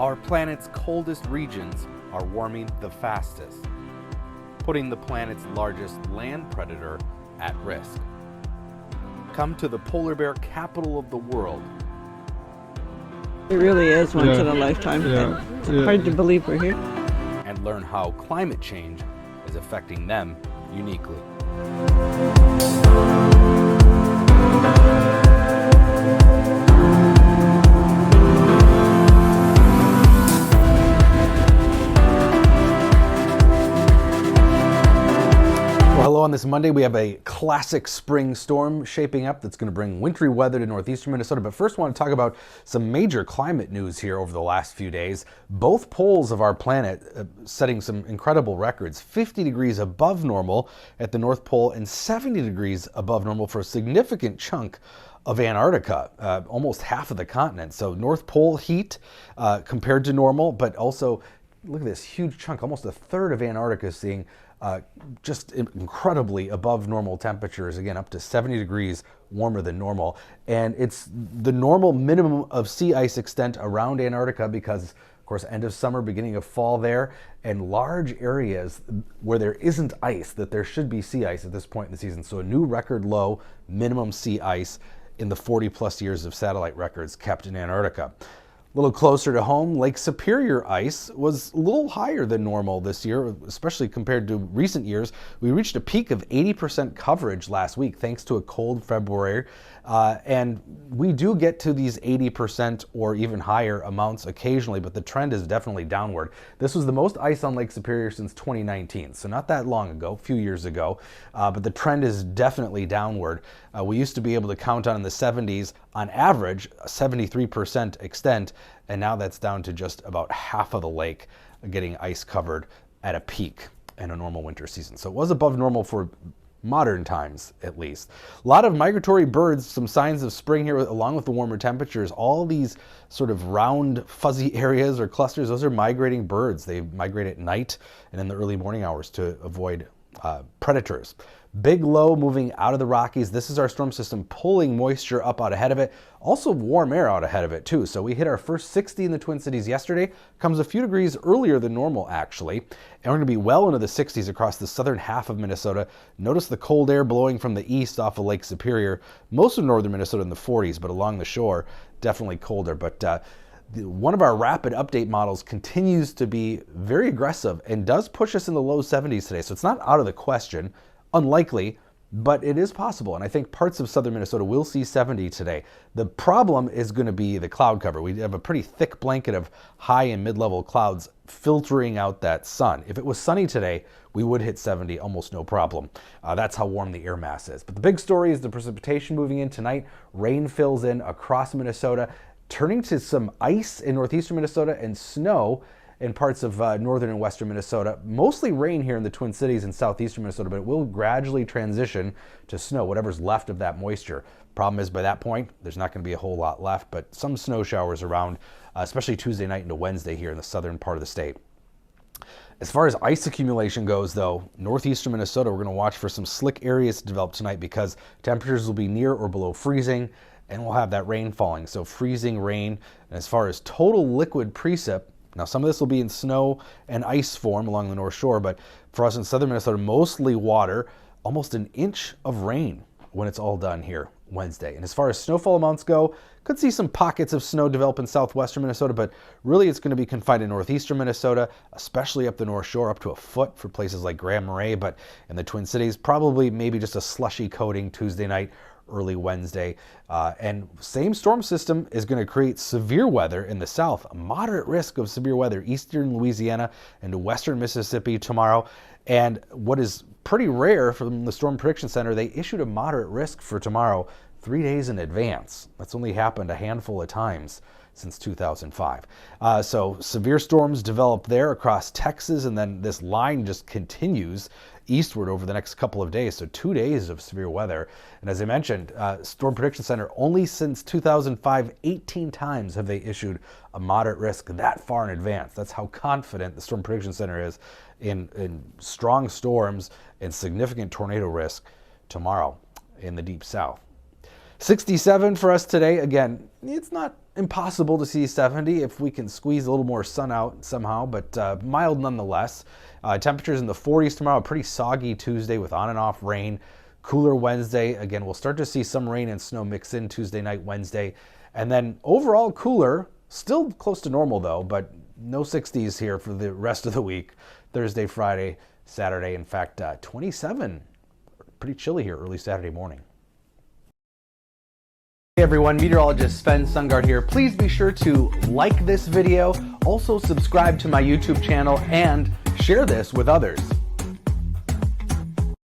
Our planet's coldest regions are warming the fastest, putting the planet's largest land predator at risk. Come to the polar bear capital of the world. It really is once in a lifetime. It's hard to believe we're here. And learn how climate change is affecting them uniquely. Hello, on this Monday we have a classic spring storm shaping up that's going to bring wintry weather to northeastern Minnesota. But first I want to talk about some major climate news here over the last few days. Both poles of our planet setting some incredible records. 50 degrees above normal at the North Pole and 70 degrees above normal for a significant chunk of Antarctica, almost half of the continent. So North Pole heat compared to normal, but also look at this huge chunk, almost a third of Antarctica seeing just incredibly above normal temperatures, again up to 70 degrees warmer than normal. And it's the normal minimum of sea ice extent around Antarctica because, of course, end of summer, beginning of fall there, and large areas where there isn't ice, that there should be sea ice at this point in the season. So a new record low minimum sea ice in the 40 plus years of satellite records kept in Antarctica. A little closer to home, Lake Superior ice was a little higher than normal this year, especially compared to recent years. We reached a peak of 80% coverage last week thanks to a cold February. And we do get to these 80% or even higher amounts occasionally, but the trend is definitely downward. This was the most ice on Lake Superior since 2019, so not that long ago, a few years ago, but the trend is definitely downward. We used to be able to count on in the 70s, on average, a 73% extent, and now that's down to just about half of the lake getting ice covered at a peak in a normal winter season. So it was above normal for modern times, at least. A lot of migratory birds, some signs of spring here along with the warmer temperatures. All these sort of round fuzzy areas or clusters, those are migrating birds. They migrate at night and in the early morning hours to avoid predators. Big low moving out of the Rockies. This is our storm system pulling moisture up out ahead of it. Also warm air out ahead of it too. So we hit our first 60 in the Twin Cities yesterday. Comes a few degrees earlier than normal actually. And we're going to be well into the 60s across the southern half of Minnesota. Notice the cold air blowing from the east off of Lake Superior. Most of northern Minnesota in the 40s, but along the shore definitely colder. But one of our rapid update models continues to be very aggressive and does push us in the low 70s today. So it's not out of the question. Unlikely, but it is possible. And I think parts of southern Minnesota will see 70 today. The problem is going to be the cloud cover. We have a pretty thick blanket of high and mid-level clouds filtering out that sun. If it was sunny today, we would hit 70 almost no problem. That's how warm the air mass is. But the big story is the precipitation moving in tonight. Rain fills in across Minnesota, turning to some ice in northeastern Minnesota and snow in parts of northern and western Minnesota. Mostly rain here in the Twin Cities and southeastern Minnesota, but it will gradually transition to snow, whatever's left of that moisture. Problem is, by that point, there's not going to be a whole lot left, but some snow showers around, especially Tuesday night into Wednesday here in the southern part of the state. As far as ice accumulation goes, though, northeastern Minnesota, we're going to watch for some slick areas to develop tonight because temperatures will be near or below freezing, and we'll have that rain falling. So freezing rain. And as far as total liquid precip, now, some of this will be in snow and ice form along the North Shore, but for us in southern Minnesota, mostly water, almost an inch of rain when it's all done here Wednesday. And as far as snowfall amounts go, could see some pockets of snow develop in southwestern Minnesota, but really it's going to be confined to northeastern Minnesota, especially up the North Shore, up to a foot for places like Grand Marais, but in the Twin Cities, probably maybe just a slushy coating Tuesday night, early Wednesday. And same storm system is going to create severe weather in the south, a moderate risk of severe weather, eastern Louisiana and western Mississippi tomorrow. And what is pretty rare from the Storm Prediction Center, they issued a moderate risk for tomorrow 3 days in advance. That's only happened a handful of times since 2005. So severe storms develop there across Texas, and then this line just continues eastward over the next couple of days. So 2 days of severe weather. And as I mentioned, Storm Prediction Center, only since 2005, 18 times have they issued a moderate risk that far in advance. That's how confident the Storm Prediction Center is in strong storms and significant tornado risk tomorrow in the deep south. 67 for us today. Again, it's not impossible to see 70 if we can squeeze a little more sun out somehow, but mild nonetheless. Temperatures in the 40s tomorrow, pretty soggy Tuesday with on and off rain. Cooler Wednesday. Again, we'll start to see some rain and snow mix in Tuesday night, Wednesday. And then overall cooler, still close to normal though, but no 60s here for the rest of the week. Thursday, Friday, Saturday. In fact, 27. Pretty chilly here early Saturday morning. Hey everyone, meteorologist Sven Sungard here. Please be sure to like this video, also subscribe to my YouTube channel, and share this with others.